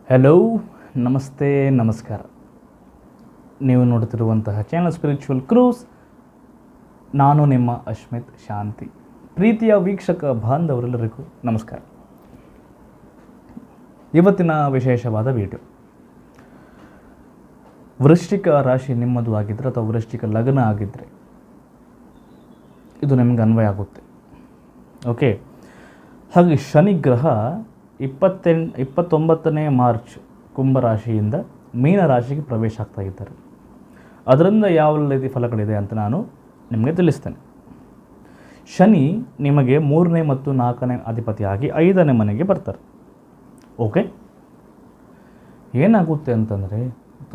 Hello, ನಮಸ್ತೆ, ನಮಸ್ಕಾರ. ನೀವು ನೋಡುತ್ತಿರುವಂತಹ ಚಾನಲ್ ಸ್ಪಿರಿಚುವಲ್ ಕ್ರೂಸ್. ನಾನು ನಿಮ್ಮ ಅಶ್ಮಿತ್ ಶಾಂತಿ. ಪ್ರೀತಿಯ ವೀಕ್ಷಕ ಬಾಂಧವರೆಲ್ಲರಿಗೂ ನಮಸ್ಕಾರ. ಇವತ್ತಿನ ವಿಶೇಷವಾದ ವಿಡಿಯೋ, ವೃಶ್ಚಿಕ ರಾಶಿ ನಿಮ್ಮದು ಆಗಿದ್ದರೆ ಅಥವಾ ವೃಶ್ಚಿಕ ಲಗ್ನ ಆಗಿದ್ದರೆ ಇದು ನಿಮಗೆ ಅನ್ವಯ ಆಗುತ್ತೆ. ಓಕೆ, ಹಾಗೆ ಶನಿ ಗ್ರಹ 29ನೇ ಮಾರ್ಚ್ ಕುಂಭರಾಶಿಯಿಂದ ಮೀನರಾಶಿಗೆ ಪ್ರವೇಶ ಆಗ್ತಾ ಇದ್ದಾರೆ. ಅದರಿಂದ ಯಾವ ರೀತಿ ಫಲಗಳಿದೆ ಅಂತ ನಾನು ನಿಮಗೆ ತಿಳಿಸ್ತೇನೆ. ಶನಿ ನಿಮಗೆ 3ನೇ ಮತ್ತು 4ನೇ ಅಧಿಪತಿಯಾಗಿ 5ನೇ ಮನೆಗೆ ಬರ್ತಾರೆ. ಓಕೆ, ಏನಾಗುತ್ತೆ ಅಂತಂದರೆ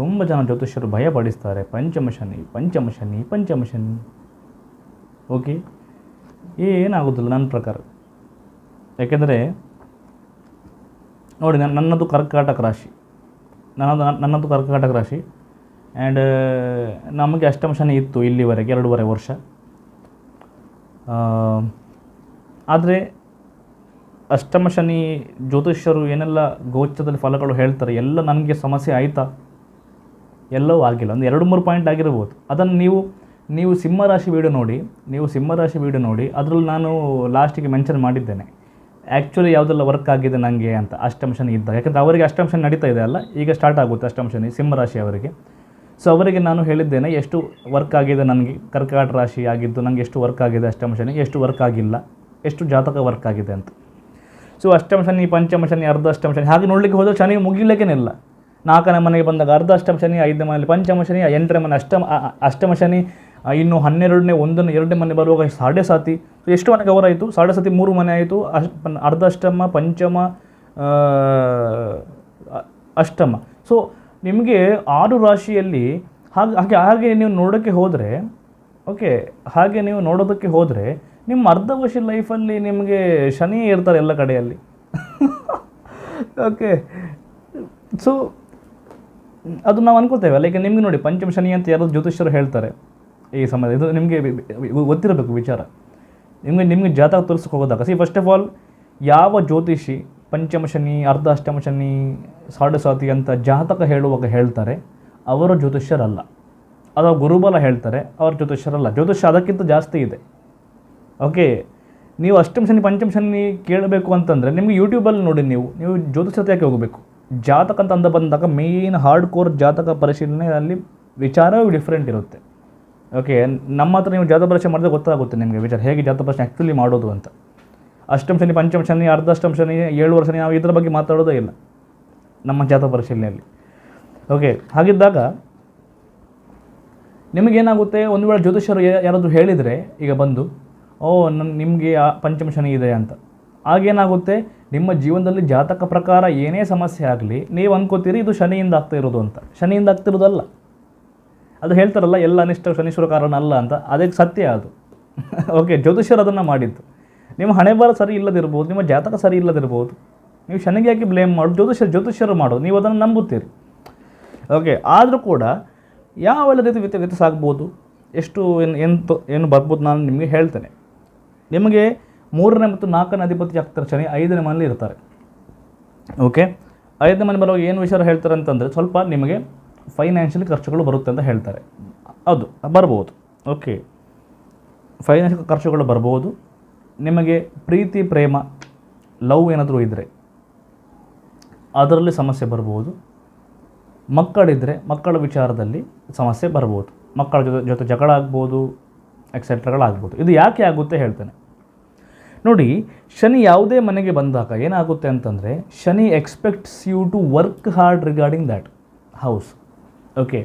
ತುಂಬ ಜನ ಜ್ಯೋತಿಷ್ಯರು ಭಯಪಡಿಸ್ತಾರೆ, ಪಂಚಮ ಶನಿ. ಓಕೆ, ಏನಾಗೋದಿಲ್ಲ ನನ್ನ ಪ್ರಕಾರ. ಯಾಕೆಂದರೆ ನೋಡಿ, ನನ್ನದು ಕರ್ಕಾಟಕ ರಾಶಿ ಆ್ಯಂಡ್ ನಮಗೆ ಅಷ್ಟಮ ಶನಿ ಇತ್ತು ಇಲ್ಲಿವರೆಗೆ 2.5 ವರ್ಷ. ಆದರೆ ಅಷ್ಟಮ ಶನಿ ಜ್ಯೋತಿಷ್ಯರು ಏನೆಲ್ಲ ಗೋಚರದಲ್ಲಿ ಫಲಗಳು ಹೇಳ್ತಾರೆ ಎಲ್ಲ ನನಗೆ ಸಮಸ್ಯೆ ಆಯಿತಾ? ಎಲ್ಲವೂ ಆಗಿಲ್ಲ. ಒಂದು 2-3 ಪಾಯಿಂಟ್ ಆಗಿರ್ಬೋದು. ಅದನ್ನು ನೀವು ಸಿಂಹರಾಶಿ ವೀಡಿಯೋ ನೋಡಿ ಅದರಲ್ಲಿ ನಾನು ಲಾಸ್ಟಿಗೆ ಮೆನ್ಷನ್ ಮಾಡಿದ್ದೇನೆ ಆ್ಯಕ್ಚುಲಿ ಯಾವುದೆಲ್ಲ ವರ್ಕ್ ಆಗಿದೆ ನನಗೆ ಅಂತ, ಅಷ್ಟಮ ಶನಿ ಇದ್ದಾಗ. ಯಾಕಂದರೆ ಅವರಿಗೆ ಅಷ್ಟಮ ಶನಿ ನಡೀತಾ ಇದೆ ಅಲ್ಲ, ಈಗ ಸ್ಟಾರ್ಟ್ ಆಗುತ್ತೆ ಅಷ್ಟಮ ಶನಿ ಸಿಂಹರಾಶಿ ಅವರಿಗೆ. ಸೊ ಅವರಿಗೆ ನಾನು ಹೇಳಿದ್ದೇನೆ ಎಷ್ಟು ವರ್ಕ್ ಆಗಿದೆ ನನಗೆ, ಕರ್ಕಾಟಕ ರಾಶಿ ಆಗಿದ್ದು ನನಗೆ ಎಷ್ಟು ವರ್ಕ್ ಆಗಿದೆ ಅಷ್ಟಮ ಶನಿ, ಎಷ್ಟು ವರ್ಕ್ ಆಗಿಲ್ಲ, ಎಷ್ಟು ಜಾತಕ ವರ್ಕ್ ಆಗಿದೆ ಅಂತ. ಸೊ ಅಷ್ಟಮ ಶನಿ, ಪಂಚಮ ಶನಿ, ಅರ್ಧ ಅಷ್ಟಮ ಶನಿ ಹಾಗೆ ನೋಡಲಿಕ್ಕೆ ಹೋದರೆ ಶನಿ ಮುಗಿಲಿಕ್ಕೇನಿಲ್ಲ. 4ನೇ ಮನೆಗೆ ಬಂದಾಗ ಅರ್ಧ ಅಷ್ಟಮ ಶನಿ, 5ನೇ ಮನೆಯಲ್ಲಿ ಪಂಚಮ ಶನಿ, 8ನೇ ಮನೆ ಅಷ್ಟಮ ಶನಿ, ಇನ್ನು 12ನೇ 2ನೇ ಮನೆ ಬರುವಾಗ 7.5. ಸೊ ಎಷ್ಟು ಮನೆ ಕವರ್ ಆಯಿತು? 7.5 3 ಮನೆ ಆಯಿತು. ಅರ್ಧ ಅಷ್ಟಮ, ಪಂಚಮ, ಅಷ್ಟಮ. ಸೊ ನಿಮಗೆ 6 ರಾಶಿಯಲ್ಲಿ ಹಾಗೆ ನೀವು ನೋಡೋಕ್ಕೆ ಹೋದರೆ, ಓಕೆ, ಹಾಗೆ ನೀವು ನೋಡೋದಕ್ಕೆ ಹೋದರೆ ನಿಮ್ಮ ಅರ್ಧ ವರ್ಷ ಲೈಫಲ್ಲಿ ನಿಮಗೆ ಶನಿ ಇರ್ತಾರೆ ಎಲ್ಲ ಕಡೆಯಲ್ಲಿ. ಓಕೆ, ಸೊ ಅದು ನಾವು ಅನ್ಕೋತೇವೆ. ಲೈಕ್ ನಿಮಗೆ ನೋಡಿ, ಪಂಚಮ ಶನಿ ಅಂತ ಯಾರು ಜ್ಯೋತಿಷ್ಯರು ಹೇಳ್ತಾರೆ ಈ ಸಮಯ. ಇದು ನಿಮಗೆ ಗೊತ್ತಿರಬೇಕು ವಿಚಾರ. ನಿಮಗೆ ಜಾತಕ ತೋರಿಸಕ್ಕೆ ಹೋಗೋದಾಗ ಫಸ್ಟ್ ಆಫ್ ಆಲ್ ಯಾವ ಜ್ಯೋತಿಷಿ ಪಂಚಮ ಶನಿ, ಅರ್ಧ ಅಷ್ಟಮ ಶನಿ, 7.5 ಅಂತ ಜಾತಕ ಹೇಳುವಾಗ ಹೇಳ್ತಾರೆ ಅವರು ಜ್ಯೋತಿಷ್ಯರಲ್ಲ. ಅಥವಾ ಗುರುಬಲ ಹೇಳ್ತಾರೆ ಅವರು ಜ್ಯೋತಿಷ್ಯರಲ್ಲ. ಜ್ಯೋತಿಷ್ಯ ಅದಕ್ಕಿಂತ ಜಾಸ್ತಿ ಇದೆ. ಓಕೆ, ನೀವು ಅಷ್ಟಮ ಶನಿ ಪಂಚಮ ಶನಿ ಕೇಳಬೇಕು ಅಂತಂದರೆ ನಿಮಗೆ ಯೂಟ್ಯೂಬಲ್ಲಿ ನೋಡಿ. ನೀವು ಜ್ಯೋತಿಷ್ಯಕ್ಕೆ ಹೋಗಬೇಕು. ಜಾತಕ ಅಂತ ಬಂದಾಗ ಮೇನ್ ಹಾರ್ಡ್ ಕೋರ್ ಜಾತಕ ಪರಿಶೀಲನೆ, ಅಲ್ಲಿ ವಿಚಾರವೂ ಡಿಫ್ರೆಂಟ್ ಇರುತ್ತೆ. ಓಕೆ, ನಮ್ಮ ಹತ್ರ ನೀವು ಜಾತಕ ಪರೀಕ್ಷೆ ಮಾಡಿದ್ರೆ ಗೊತ್ತಾಗುತ್ತೆ ನಿಮಗೆ ವಿಚಾರ, ಹೇಗೆ ಜಾತಕ ಪರೀಕ್ಷೆ ಆ್ಯಕ್ಚುಲಿ ಮಾಡೋದು ಅಂತ. ಅಷ್ಟಮ ಶನಿ, ಪಂಚಮ ಶನಿ, ಅರ್ಧ ಅಷ್ಟಮ ಶನಿ, 7 ವರ್ಷ ನಾವು ಇದರ ಬಗ್ಗೆ ಮಾತಾಡೋದೇ ಇಲ್ಲ ನಮ್ಮ ಜಾತಕ ಪರಿಶೀಲನೆಯಲ್ಲಿ. ಓಕೆ, ಹಾಗಿದ್ದಾಗ ನಿಮಗೇನಾಗುತ್ತೆ, ಒಂದು ವೇಳೆ ಜ್ಯೋತಿಷ್ಯರು ಯಾರಾದರೂ ಹೇಳಿದರೆ ಈಗ ಬಂದು ನಿಮಗೆ ಪಂಚಮ ಶನಿ ಇದೆ ಅಂತ, ಆಗೇನಾಗುತ್ತೆ ನಿಮ್ಮ ಜೀವನದಲ್ಲಿ ಜಾತಕ ಪ್ರಕಾರ ಏನೇ ಸಮಸ್ಯೆ ಆಗಲಿ ನೀವು ಅಂದ್ಕೋತೀರಿ ಇದು ಶನಿಯಿಂದ ಆಗ್ತಾ ಇರೋದು ಅಂತ. ಶನಿಯಿಂದ ಆಗ್ತಿರೋದಲ್ಲ. ಅದು ಹೇಳ್ತಾರಲ್ಲ ಎಲ್ಲ ಅನಿಷ್ಟ ಶನೀಶ್ವರ ಕಾರಣ ಅಲ್ಲ ಅಂತ, ಅದಕ್ಕೆ ಸತ್ಯ ಅದು. ಓಕೆ, ಜ್ಯೋತಿಷ್ಯರು ಅದನ್ನು ಮಾಡಿದ್ದು. ನಿಮ್ಮ ಹಣೆಬರ ಸರಿ ಇಲ್ಲದಿರ್ಬೋದು, ನಿಮ್ಮ ಜಾತಕ ಸರಿ ಇಲ್ಲದಿರ್ಬೋದು, ನೀವು ಶನಿಗೆ ಯಾಕೆ ಬ್ಲೇಮ್ ಮಾಡೋದು? ಜ್ಯೋತಿಷ್ಯರು ಮಾಡೋದು, ನೀವು ಅದನ್ನು ನಂಬುತ್ತೀರಿ. ಓಕೆ, ಆದರೂ ಕೂಡ ಯಾವೆಲ್ಲ ರೀತಿ ವ್ಯತ್ಯಾಸ ಆಗ್ಬೋದು, ಎಷ್ಟು ಏನು ಬರ್ಬೋದು ನಾನು ನಿಮಗೆ ಹೇಳ್ತೇನೆ. ನಿಮಗೆ 3ನೇ ಮತ್ತು 4ನೇ ಅಧಿಪತಿ ಆಗ್ತಾರೆ ಶನಿ, 5ನೇ ಮನೇಲಿ ಇರ್ತಾರೆ. ಓಕೆ, 5ನೇ ಮನೆ ಬರುವಾಗ ಏನು ವಿಚಾರ ಹೇಳ್ತಾರೆ ಅಂತಂದರೆ ಸ್ವಲ್ಪ ನಿಮಗೆ ಫೈನಾನ್ಷಿಯಲಿ ಖರ್ಚುಗಳು ಬರುತ್ತೆ ಅಂತ ಹೇಳ್ತಾರೆ. ಅದು ಬರ್ಬೋದು. ಓಕೆ, ಫೈನಾನ್ಷಿಯಲ್ ಖರ್ಚುಗಳು ಬರ್ಬೋದು. ನಿಮಗೆ ಪ್ರೀತಿ, ಪ್ರೇಮ, ಲವ್ ಏನಾದರೂ ಇದ್ದರೆ ಅದರಲ್ಲಿ ಸಮಸ್ಯೆ ಬರ್ಬೋದು. ಮಕ್ಕಳಿದ್ದರೆ ಮಕ್ಕಳ ವಿಚಾರದಲ್ಲಿ ಸಮಸ್ಯೆ ಬರ್ಬೋದು. ಮಕ್ಕಳ ಜೊತೆ ಜಗಳ ಆಗ್ಬೋದು, ಎಕ್ಸೆಟ್ರಾಗಳಾಗ್ಬೋದು. ಇದು ಯಾಕೆ ಆಗುತ್ತೆ ಹೇಳ್ತೇನೆ ನೋಡಿ. ಶನಿ ಯಾವುದೇ ಮನೆಗೆ ಬಂದಾಗ ಏನಾಗುತ್ತೆ ಅಂತಂದರೆ, Shani expects you to work hard regarding that house. Okay,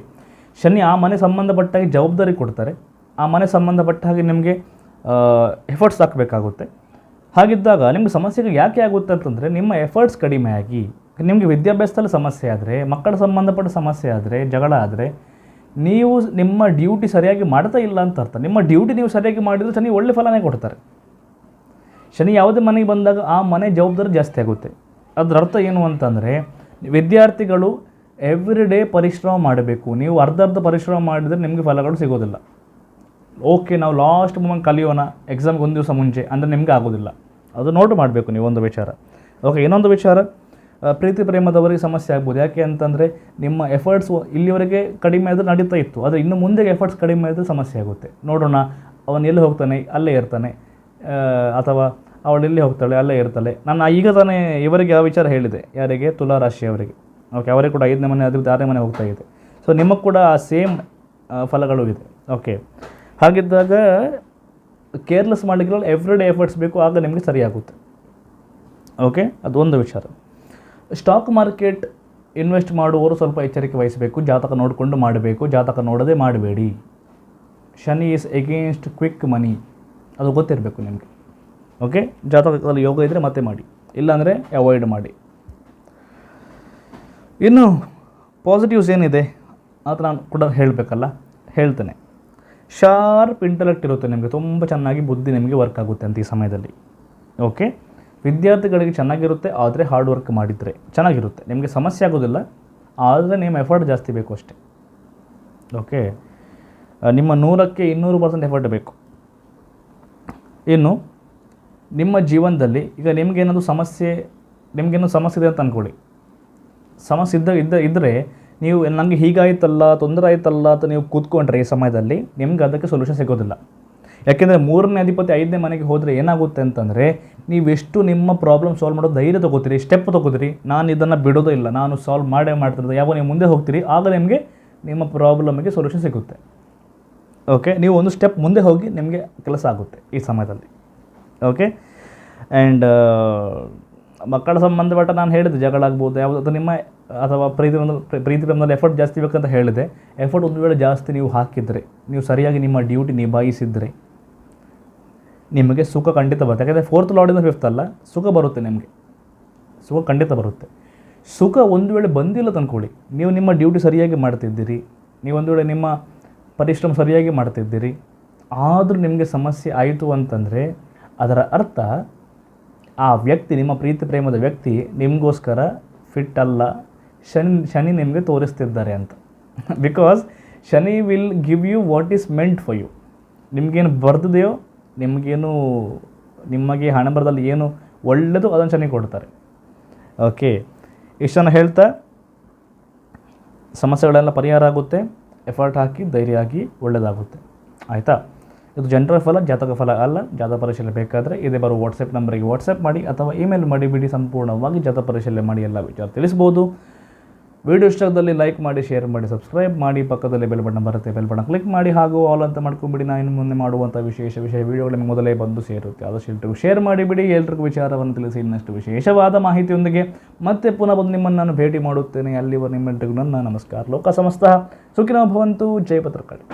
Shani ಆ ಮನೆ ಸಂಬಂಧಪಟ್ಟಾಗಿ ಜವಾಬ್ದಾರಿ ಕೊಡ್ತಾರೆ. ಆ ಮನೆ ಸಂಬಂಧಪಟ್ಟ ಹಾಗೆ ನಿಮಗೆ ಎಫರ್ಟ್ಸ್ ಹಾಕಬೇಕಾಗುತ್ತೆ. ಹಾಗಿದ್ದಾಗ ನಿಮಗೆ ಸಮಸ್ಯೆಗಳು ಯಾಕೆ ಆಗುತ್ತೆ ಅಂತಂದರೆ, ನಿಮ್ಮ ಎಫರ್ಟ್ಸ್ ಕಡಿಮೆ ಆಗಿ ನಿಮಗೆ ವಿದ್ಯಾಭ್ಯಾಸದಲ್ಲಿ ಸಮಸ್ಯೆ ಆದರೆ, ಮಕ್ಕಳ ಸಂಬಂಧಪಟ್ಟ ಸಮಸ್ಯೆ ಆದರೆ, ಜಗಳ ಆದರೆ, ನೀವು ನಿಮ್ಮ ಡ್ಯೂಟಿ ಸರಿಯಾಗಿ ಮಾಡ್ತಾ ಇಲ್ಲ ಅಂತ ಅರ್ಥ. ನಿಮ್ಮ ಡ್ಯೂಟಿ ನೀವು ಸರಿಯಾಗಿ ಮಾಡಿದರೆ ಶನಿ ಒಳ್ಳೆ ಫಲನೇ ಕೊಡ್ತಾರೆ. ಶನಿ ಯಾವುದೇ ಮನೆಗೆ ಬಂದಾಗ ಆ ಮನೆ ಜವಾಬ್ದಾರಿ ಜಾಸ್ತಿ ಆಗುತ್ತೆ. ಅದರ ಅರ್ಥ ಏನು ಅಂತಂದರೆ, ವಿದ್ಯಾರ್ಥಿಗಳು ಎವ್ರಿ ಡೇ ಪರಿಶ್ರಮ ಮಾಡಬೇಕು. ನೀವು ಅರ್ಧ ಪರಿಶ್ರಮ ಮಾಡಿದರೆ ನಿಮಗೆ ಫಲಗಳು ಸಿಗೋದಿಲ್ಲ. ಓಕೆ, ನಾವು ಲಾಸ್ಟ್ ಮೂಮೆಂಟ್ ಕಲಿಯೋಣ ಎಕ್ಸಾಮ್ಗೆ 1 ದಿವಸ ಮುಂಚೆ ಅಂದರೆ ನಿಮಗೆ ಆಗೋದಿಲ್ಲ. ಅದು ನೋಟ್ ಮಾಡಬೇಕು ನೀವು ಒಂದು ವಿಚಾರ. ಓಕೆ, ಇನ್ನೊಂದು ವಿಚಾರ, ಪ್ರೀತಿ ಪ್ರೇಮದವರಿಗೆ ಸಮಸ್ಯೆ ಆಗ್ಬೋದು. ಯಾಕೆ ಅಂತಂದರೆ ನಿಮ್ಮ ಎಫರ್ಟ್ಸ್ ಇಲ್ಲಿವರೆಗೆ ಕಡಿಮೆ ಆದರೂ ನಡೀತಾ ಇತ್ತು, ಆದರೆ ಇನ್ನು ಮುಂದೆಗೆ ಎಫರ್ಟ್ಸ್ ಕಡಿಮೆ ಆದರೂ ಸಮಸ್ಯೆ ಆಗುತ್ತೆ. ನೋಡೋಣ, ಅವನು ಎಲ್ಲಿ ಹೋಗ್ತಾನೆ ಅಲ್ಲೇ ಇರ್ತಾನೆ, ಅಥವಾ ಅವಳು ಎಲ್ಲಿ ಹೋಗ್ತಾಳೆ ಅಲ್ಲೇ ಇರ್ತಾಳೆ. ನಾನು ಈಗ ತಾನೇ ಇವರಿಗೆ ಆ ವಿಚಾರ ಹೇಳಿದೆ, ಯಾರಿಗೆ, ತುಲಾ ರಾಶಿಯವರಿಗೆ. ಓಕೆ, ಅವರಿಗೆ ಕೂಡ 5ನೇ ಮನೆ ಅದ್ರ 6ನೇ ಮನೆ ಹೋಗ್ತಾ ಇದೆ. ಸೊ ನಿಮಗೆ ಕೂಡ ಆ ಸೇಮ್ ಫಲಗಳು ಇದೆ. ಓಕೆ, ಹಾಗಿದ್ದಾಗ ಕೇರ್ಲೆಸ್ ಮಾಡಿದ್ರಲ್ಲಿ ಎವ್ರಿ ಡೇ ಎಫರ್ಟ್ಸ್ ಬೇಕು, ಆಗ ನಿಮಗೆ ಸರಿಯಾಗುತ್ತೆ. ಓಕೆ, ಅದೊಂದು ವಿಚಾರ. ಸ್ಟಾಕ್ ಮಾರ್ಕೆಟ್ ಇನ್ವೆಸ್ಟ್ ಮಾಡುವವರು ಸ್ವಲ್ಪ ಎಚ್ಚರಿಕೆ ವಹಿಸಬೇಕು, ಜಾತಕ ನೋಡಿಕೊಂಡು ಮಾಡಬೇಕು, ಜಾತಕ ನೋಡದೆ ಮಾಡಬೇಡಿ. ಶನಿ ಈಸ್ ಎಗೇನ್ಸ್ಟ್ ಕ್ವಿಕ್ ಮನಿ, ಅದು ಗೊತ್ತಿರಬೇಕು ನಿಮಗೆ. ಓಕೆ, ಜಾತಕದಲ್ಲಿ ಯೋಗ ಇದ್ದರೆ ಮತ್ತೆ ಮಾಡಿ, ಇಲ್ಲಾಂದರೆ ಅವಾಯ್ಡ್ ಮಾಡಿ. ಇನ್ನು ಪಾಸಿಟಿವ್ಸ್ ಏನಿದೆ ಅಂತ ನಾನು ಕೂಡ ಹೇಳಬೇಕಲ್ಲ, ಹೇಳ್ತೇನೆ. ಶಾರ್ಪ್ ಇಂಟೆಲೆಕ್ಟ್ ಇರುತ್ತೆ ನಿಮಗೆ, ತುಂಬ ಚೆನ್ನಾಗಿ ಬುದ್ಧಿ ನಿಮಗೆ ವರ್ಕ್ ಆಗುತ್ತೆ ಅಂತ ಈ ಸಮಯದಲ್ಲಿ. ಓಕೆ, ವಿದ್ಯಾರ್ಥಿಗಳಿಗೆ ಚೆನ್ನಾಗಿರುತ್ತೆ, ಆದರೆ ಹಾರ್ಡ್ ವರ್ಕ್ ಮಾಡಿದರೆ ಚೆನ್ನಾಗಿರುತ್ತೆ, ನಿಮಗೆ ಸಮಸ್ಯೆ ಆಗೋದಿಲ್ಲ, ಆದರೆ ನಿಮ್ಮ ಎಫರ್ಟ್ ಜಾಸ್ತಿ ಬೇಕು ಅಷ್ಟೇ. ಓಕೆ, ನಿಮ್ಮ 100ಕ್ಕೆ 200% ಎಫರ್ಟ್ ಬೇಕು. ಇನ್ನು ನಿಮ್ಮ ಜೀವನದಲ್ಲಿ ಈಗ ನಿಮಗೇನಾದರೂ ಸಮಸ್ಯೆ ಇದೆ ಅಂತ ಅಂದ್ಕೊಳ್ಳಿ. ಸಮಸ್ಯೆ ಇದ್ದರೆ ನೀವು ನನಗೆ ಹೀಗಾಯ್ತಲ್ಲ, ತೊಂದರೆ ಆಯ್ತಲ್ಲ ಅಂತ ನೀವು ಕೂತ್ಕೊಂಡ್ರೆ ಈ ಸಮಯದಲ್ಲಿ ನಿಮ್ಗೆ ಅದಕ್ಕೆ ಸೊಲ್ಯೂಷನ್ ಸಿಗೋದಿಲ್ಲ. ಯಾಕೆಂದರೆ 3ನೇ ಅಧಿಪತಿ 5ನೇ ಮನೆಗೆ ಹೋದರೆ ಏನಾಗುತ್ತೆ ಅಂತಂದರೆ, ನೀವೆಷ್ಟು ನಿಮ್ಮ ಪ್ರಾಬ್ಲಮ್ ಸಾಲ್ವ್ ಮಾಡೋ ಧೈರ್ಯ ತೊಗೋತೀರಿ, ಸ್ಟೆಪ್ ತೊಗೋತೀರಿ, ನಾನು ಇದನ್ನು ಬಿಡೋದೇ ಇಲ್ಲ, ನಾನು ಸಾಲ್ವ್ ಮಾಡ್ತಿರೋದು, ಯಾವಾಗ ನೀವು ಮುಂದೆ ಹೋಗ್ತೀರಿ ಆಗ ನಿಮಗೆ ನಿಮ್ಮ ಪ್ರಾಬ್ಲಮಿಗೆ ಸೊಲ್ಯೂಷನ್ ಸಿಗುತ್ತೆ. ಓಕೆ, ನೀವು ಒಂದು ಸ್ಟೆಪ್ ಮುಂದೆ ಹೋಗಿ ನಿಮಗೆ ಕೆಲಸ ಆಗುತ್ತೆ ಈ ಸಮಯದಲ್ಲಿ. ಓಕೆ, ಆ್ಯಂಡ್ ಮಕ್ಕಳ ಸಂಬಂಧಪಟ್ಟ ನಾನು ಹೇಳಿದೆ, ಜಗಳ ಆಗ್ಬೋದು ಯಾವುದಾದ್ರು ನಿಮ್ಮ, ಅಥವಾ ಪ್ರೀತಿಯಲ್ಲಿ ಎಫರ್ಟ್ ಜಾಸ್ತಿ ಬೇಕಂತ ಹೇಳಿದೆ. ಎಫರ್ಟ್ ಒಂದು ವೇಳೆ ಜಾಸ್ತಿ ನೀವು ಹಾಕಿದರೆ, ನೀವು ಸರಿಯಾಗಿ ನಿಮ್ಮ ಡ್ಯೂಟಿ ನಿಭಾಯಿಸಿದರೆ ನಿಮಗೆ ಸುಖ ಖಂಡಿತ ಬರುತ್ತೆ. ಯಾಕೆಂದರೆ 4th ಲಾರ್ಡಿಂದ 5th ಅಲ್ಲ, ಸುಖ ಬರುತ್ತೆ ನಿಮಗೆ, ಸುಖ ಖಂಡಿತ ಬರುತ್ತೆ. ಸುಖ ಒಂದು ವೇಳೆ ಬಂದಿಲ್ಲ ತಂದ್ಕೊಳ್ಳಿ, ನೀವು ನಿಮ್ಮ ಡ್ಯೂಟಿ ಸರಿಯಾಗಿ ಮಾಡ್ತಿದ್ದೀರಿ, ನೀವು ಒಂದು ವೇಳೆ ನಿಮ್ಮ ಪರಿಶ್ರಮ ಸರಿಯಾಗಿ ಮಾಡ್ತಿದ್ದೀರಿ, ಆದರೂ ನಿಮಗೆ ಸಮಸ್ಯೆ ಆಯಿತು ಅಂತಂದರೆ ಅದರ ಅರ್ಥ ಆ ವ್ಯಕ್ತಿ, ನಿಮ್ಮ ಪ್ರೀತಿ ಪ್ರೇಮದ ವ್ಯಕ್ತಿ ನಿಮಗೋಸ್ಕರ ಫಿಟ್ ಅಲ್ಲ, ಶನಿ ನಿಮಗೆ ತೋರಿಸ್ತಿದ್ದಾರೆ ಅಂತ. Because Shani will give you what is meant for you. ನಿಮಗೇನು ಬರ್ದಿದೆಯೋ, ನಿಮಗೆ ಹಣ ಬರದಲ್ಲಿ ಏನು ಒಳ್ಳೆಯದು ಅದನ್ನು ಶನಿ ಕೊಡ್ತಾರೆ. ಓಕೆ, ಇಷ್ಟನ್ನು ಹೇಳ್ತಾ ಸಮಸ್ಯೆಗಳೆಲ್ಲ ಪರಿಹಾರ ಆಗುತ್ತೆ, ಎಫರ್ಟ್ ಹಾಕಿ ಧೈರ್ಯ ಆಗಿ ಒಳ್ಳೆಯದಾಗುತ್ತೆ. ಆಯಿತಾ? ಇದು ಜನರಲ್ ಫಲ, ಜಾತಕ ಫಲ ಅಲ್ಲ. ಜಾತಕ ಪರಿಶೀಲನೆ ಬೇಕಾದರೆ ಇದೇ ಬರೋ ವಾಟ್ಸಪ್ ನಂಬರಿಗೆ ವಾಟ್ಸಪ್ ಮಾಡಿ ಅಥವಾ ಇಮೇಲ್ ಮಾಡಿ ಬಿಡಿ, ಸಂಪೂರ್ಣವಾಗಿ ಜಾತಕ ಪರಿಶೀಲನೆ ಮಾಡಿ ಎಲ್ಲ ವಿಚಾರ ತಿಳಿಸ್ಬೋದು. ವಿಡಿಯೋ ಇಷ್ಟದಲ್ಲಿ ಲೈಕ್ ಮಾಡಿ, ಶೇರ್ ಮಾಡಿ, ಸಬ್ಸ್ಕ್ರೈಬ್ ಮಾಡಿ, ಪಕ್ಕದಲ್ಲಿ ಬೆಲ್ ಬಟನ್ ಬರುತ್ತೆ, ಬೆಲ್ ಬಟನ್ ಕ್ಲಿಕ್ ಮಾಡಿ, ಹಾಗೂ ಆಲ್ ಅಂತ ಮಾಡ್ಕೊಂಬಿಡಿ. ನಾನು ಇನ್ನು ಮುಂದೆ ಮಾಡುವಂಥ ವಿಶೇಷ ವಿಡಿಯೋಗಳು ನಿಮಗೆ ಮೊದಲೇ ಬಂದು ಸೇರುತ್ತೆ. ಆದಷ್ಟು ಎಲ್ರಿಗೂ ಶೇರ್ ಮಾಡಿಬಿಡಿ, ಎಲ್ರಿಗೂ ವಿಚಾರವನ್ನು ತಿಳಿಸಿ. ಇನ್ನಷ್ಟು ವಿಶೇಷವಾದ ಮಾಹಿತಿಯೊಂದಿಗೆ ಮತ್ತೆ ಪುನಃ ಬಂದು ನಿಮ್ಮನ್ನು ನಾನು ಭೇಟಿ ಮಾಡುತ್ತೇನೆ. ಅಲ್ಲಿವರೆಗೂ ನಿಮ್ಮೆಲ್ಲರಿಗೂ ನನ್ನ ನಮಸ್ಕಾರ. ಲೋಕ ಸಮಸ್ತ ಸುಖಿನೋ ಭವಂತು. ಜೈ ಪತ್ರಕರ್ತ.